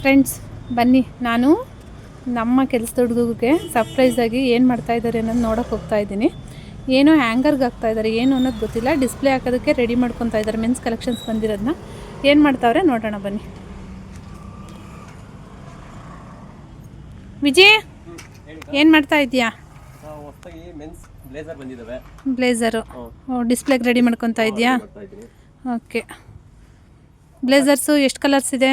Friends ಬನ್ನಿ, ನಾನು ನಮ್ಮ ಕೆಲಸದ ಹುಡುಗಗೆ ಸರ್ಪ್ರೈಸಾಗಿ ಏನು ಮಾಡ್ತಾಯಿದ್ದಾರೆ ಅನ್ನೋದು ನೋಡೋಕೆ ಹೋಗ್ತಾ ಇದ್ದೀನಿ. ಏನೋ ಹ್ಯಾಂಗರ್ಗೆ ಹಾಕ್ತಾಯಿದ್ದಾರೆ, ಏನು ಅನ್ನೋದು ಗೊತ್ತಿಲ್ಲ. ಡಿಸ್ಪ್ಲೇ ಹಾಕೋದಕ್ಕೆ ರೆಡಿ ಮಾಡ್ಕೊತಾ ಇದ್ದಾರೆ. ಮೆನ್ಸ್ ಕಲೆಕ್ಷನ್ಸ್ ಬಂದಿರೋದನ್ನ ಏನು ಮಾಡ್ತಾವ್ರೆ ನೋಡೋಣ ಬನ್ನಿ. ವಿಜಯ್, ಏನು ಮಾಡ್ತಾ ಇದೆಯಾ? ಬ್ಲೇಸರು ಡಿಸ್ಪ್ಲೇಗೆ ರೆಡಿ ಮಾಡ್ಕೊತಾ ಇದೆಯಾ? ಓಕೆ. ಬ್ಲೇಸರ್ಸು ಎಷ್ಟು ಕಲರ್ಸ್ ಇದೆ?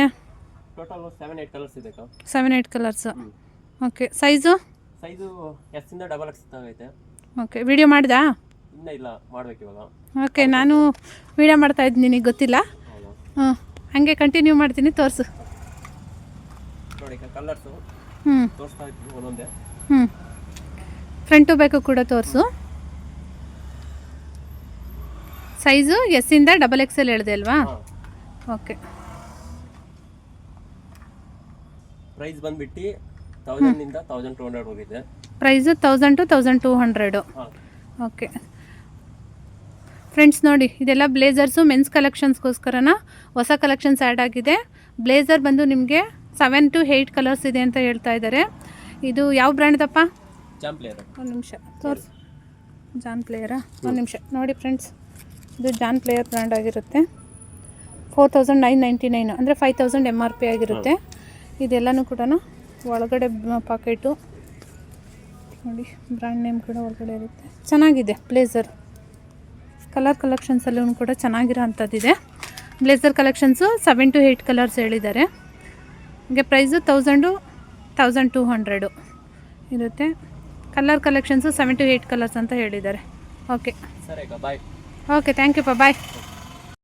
ಟೋಟಲ್ 7-8 ಕಲರ್ಸ್ ಇದೆ. 7-8 ಕಲರ್ಸು. ಓಕೆ. ಸೈಜು ಎಸ್ ಇಂದ ಡಬಲ್ ಎಕ್ಸ್ ಐತೆ. ಓಕೆ. ವಿಡಿಯೋ ಮಾಡ್ದಾ? ಇನ್ನೂ ಇಲ್ಲ, ಮಾಡಬೇಕು ಇವಾಗ. ಓಕೆ, ನಾನು ವಿಡಿಯೋ ಮಾಡ್ತಾ ಇದ್ದೀನಿ, ನಿನಗೆ ಗೊತ್ತಿಲ್ಲ. ಹಾಗೆ ಕಂಟಿನ್ಯೂ ಮಾಡ್ತೀನಿ, ತೋರಿಸು. ನೋಡಿ ಕಲರ್ಸು ತೋರಿಸ್ತಾ ಇದ್ದೀನಿ ಒಂದೊಂದೇ. ಫ್ರಂಟು ಬೇಕು ಕೂಡ ತೋರಿಸು. ಸೈಜು ಎಸ್ ಇಂದ ಡಬಲ್ ಎಕ್ಸೆಲ್ ಹೇಳಿದೆ ಅಲ್ವಾ? ಓಕೆ. ಪ್ರೈಸ್ ಬಂದ್ಬಿಟ್ಟು 1000 ಇಂದ 1200 ಹೋಗಿದೆ. Price 1000 to 1200. ಓಕೆ ಫ್ರೆಂಡ್ಸ್, ನೋಡಿ ಇದೆಲ್ಲ ಬ್ಲೇಸರ್ಸು ಮೆನ್ಸ್ ಕಲೆಕ್ಷನ್ಸ್ಗೋಸ್ಕರನ ಹೊಸ ಕಲೆಕ್ಷನ್ಸ್ ಆ್ಯಡ್ ಆಗಿದೆ. ಬ್ಲೇಸರ್ ಬಂದು ನಿಮಗೆ 7 to 8 ಕಲರ್ಸ್ ಇದೆ ಅಂತ ಹೇಳ್ತಾ ಇದ್ದಾರೆ. ಇದು ಯಾವ ಬ್ರ್ಯಾಂಡ್ದಪ್ಪ? John player. ಒಂದು ನಿಮಿಷ ತೋರಿಸು. ಜಾನ್ ಪ್ಲೇಯರಾ? ಒಂದು ನಿಮಿಷ ನೋಡಿ ಫ್ರೆಂಡ್ಸ್, ಇದು ಜಾನ್ ಪ್ಲೇಯರ್ ಬ್ರ್ಯಾಂಡ್ ಆಗಿರುತ್ತೆ. 4999 ಅಂದರೆ 5000 MRP ಆಗಿರುತ್ತೆ. ಇದೆಲ್ಲನೂ ಕೂಡ ಒಳಗಡೆ ಪಾಕೆಟು ನೋಡಿ, ಬ್ರ್ಯಾಂಡ್ ನೇಮ್ ಕೂಡ ಒಳಗಡೆ ಇರುತ್ತೆ. ಚೆನ್ನಾಗಿದೆ ಬ್ಲೇಸರ್. ಕಲರ್ ಕಲೆಕ್ಷನ್ಸಲ್ಲೂ ಕೂಡ ಚೆನ್ನಾಗಿರೋ ಅಂಥದ್ದಿದೆ. ಬ್ಲೇಸರ್ ಕಲೆಕ್ಷನ್ಸು 7 to 8 ಕಲರ್ಸ್ ಹೇಳಿದ್ದಾರೆ. ಹೀಗೆ ಪ್ರೈಸು 1000 to 1200 ಇರುತ್ತೆ. ಕಲರ್ ಕಲೆಕ್ಷನ್ಸು 7 to 8 ಕಲರ್ಸ್ ಅಂತ ಹೇಳಿದ್ದಾರೆ. ಓಕೆ ಸರಿ, bye. Okay, thank you bye.